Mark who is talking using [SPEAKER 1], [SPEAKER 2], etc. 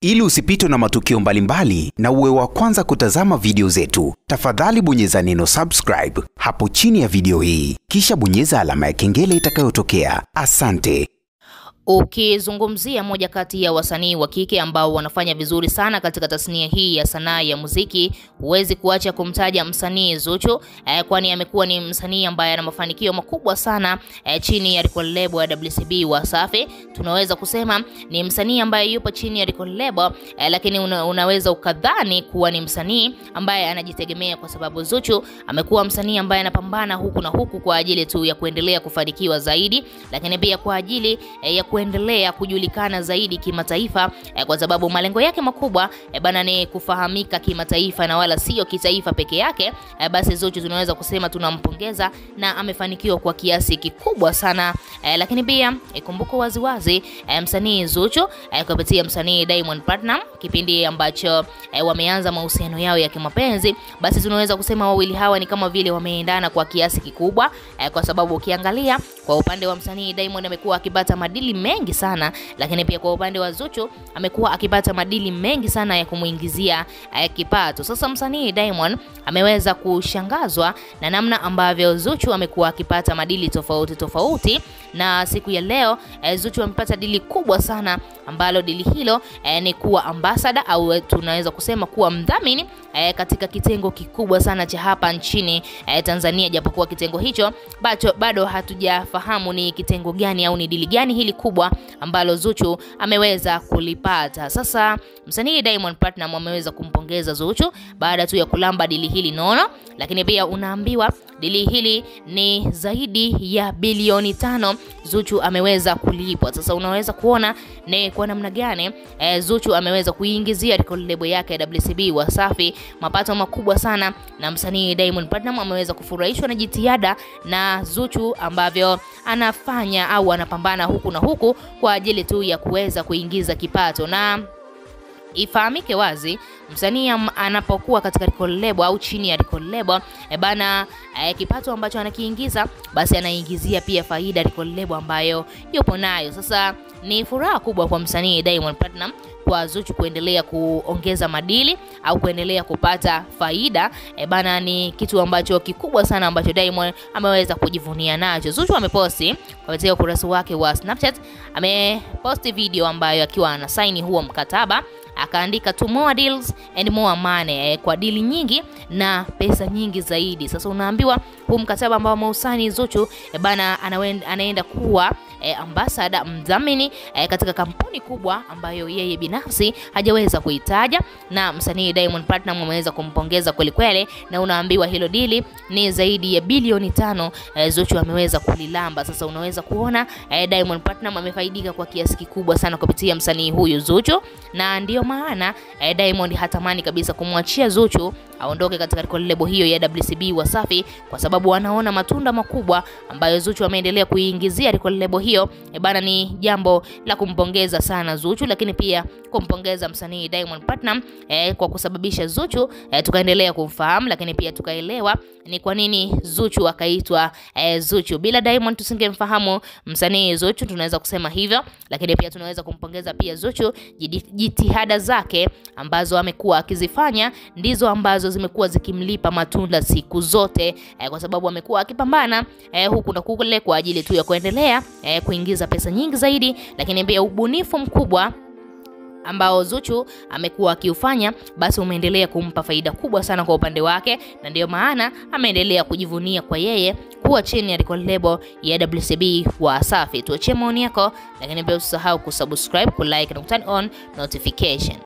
[SPEAKER 1] Ili usipitwe na matukio mbalimbali na uwe wa kwanza kutazama video zetu, tafadhali bonyeza neno subscribe hapo chini ya video hii, kisha bonyeza alama ya kengele itakayotokea. Asante.
[SPEAKER 2] Ukizungumzia moja kati ya wasanii wa kike ambao wanafanya vizuri sana katika tasnia hii ya sanaa ya muziki, huwezi kuacha kumtaja msanii Zuchu, kwani amekuwa ni msanii ambaye ana mafanikio makubwa sana chini ya record label ya WCB Wasafi. Tunaweza kusema ni msanii ambaye yupo chini ya record label, lakini unaweza ukadhani kuwa ni msanii ambaye anajitegemea, kwa sababu Zuchu amekuwa msanii ambaye anapambana huku na huku kwa ajili tu ya kuendelea kufanikiwa zaidi, lakini pia kwa ajili ya kuendelea kujulikana zaidi kimataifa, kwa sababu malengo yake makubwa bana ni kufahamika kimataifa na wala sio kitaifa peke yake. Basi Zuchu tunaweza kusema tunampongeza na amefanikiwa kwa kiasi kikubwa sana, lakini pia ikumbuko waziwazi msanii Zuchu kupitia msanii Diamond Platnumz kipindi ambacho wameanza mahusiano yao ya kimapenzi, basi tunaweza kusema wawili hawa ni kama vile wameendana kwa kiasi kikubwa, kwa sababu ukiangalia kwa upande wa msanii Diamond amekuwa akipata madili mengi sana, lakini pia kwa upande wa Zuchu amekuwa akipata madili mengi sana ya kumuingizia kipato. Sasa msanii Diamond ameweza kushangazwa na namna ambavyo Zuchu amekuwa akipata madili tofauti tofauti, na siku ya leo Zuchu amepata dili kubwa sana, ambalo dili hilo ni kuwa ambassador au tunaweza kusema kuwa mdhamini katika kitengo kikubwa sana cha hapa nchini Tanzania, japokuwa kitengo hicho bado hatujafahamu ni kitengo gani au ni dili gani hili kubwa ambalo Zuchu ameweza kulipata. Sasa msanii Diamond Platnumz ameweza kumpongeza Zuchu baada tu ya kulamba dili hili nono, lakini pia unaambiwa dili hili ni zaidi ya bilioni 5 Zuchu ameweza kulipwa. Sasa unaweza kuona ni kwa namna gani Zuchu ameweza kuingizia record label yake ya WCB Wasafi mapato makubwa sana, na msanii Diamond Platnumz ameweza kufurahishwa na jitihada na Zuchu ambavyo anafanya au anapambana huku na huku kwa ajili tu ya kuweza kuingiza kipato. Na ifahamike wazi, msanii anapokuwa katika record label au chini ya record label bana, kipato ambacho anakiingiza basi anaingizia pia faida record label ambayo yupo nayo. Sasa ni furaha kubwa kwa msanii Diamond Platnumz kwa Zuchu kuendelea kuongeza madili au kuendelea kupata faida bana, ni kitu ambacho kikubwa sana ambacho Diamond ameweza kujivunia nacho. Zuchu ameposti kupitia ukurasa wake wa Snapchat, ameposti video ambayo akiwa anasaini huo mkataba, akaandika to more deals and more money, kwa dili nyingi na pesa nyingi zaidi. Sasa unaambiwa huu mkataba ambao mausani Zuchu bana anaenda kuwa ambassador mdhamini katika kampuni kubwa ambayo yeye binafsi hajaweza kuitaja, na msanii Diamond Platnumz ameweza kumpongeza kweli kweli, na unaambiwa hilo dili ni zaidi ya bilioni 5 Zuchu ameweza kulilamba. Sasa unaweza kuona Diamond Platnumz amefaidika kwa kiasi kikubwa sana kupitia msanii huyu Zuchu, na ndio maana Diamond hatamani kabisa kumwachia Zuchu aondoke katika record label hiyo ya WCB Wasafi, kwa sababu anaona matunda makubwa ambayo Zuchu ameendelea kuiingizia record label hiyo bana. Ni jambo la kumpongeza sana Zuchu, lakini pia kumpongeza msanii Diamond Platnumz kwa kusababisha Zuchu tukaendelea kumfahamu, lakini pia tukaelewa ni kwa nini Zuchu akaitwa Zuchu. Bila Diamond tusingemfahamu msanii Zuchu, tunaweza kusema hivyo, lakini pia tunaweza kumpongeza pia Zuchu, jitihada zake ambazo amekuwa akizifanya ndizo ambazo zimekuwa zikimlipa matunda siku zote, kwa sababu amekuwa akipambana huku na kule kwa ajili tu ya kuendelea kuingiza pesa nyingi zaidi, lakini pia ubunifu mkubwa ambao Zuchu amekuwa akiufanya basi umeendelea kumpa faida kubwa sana kwa upande wake, na ndio maana ameendelea kujivunia kwa yeye kuwa chini ya record label ya WCB Wasafi. Tuachie maoni yako, lakini pia usisahau kusubscribe, kulike na turn on notification.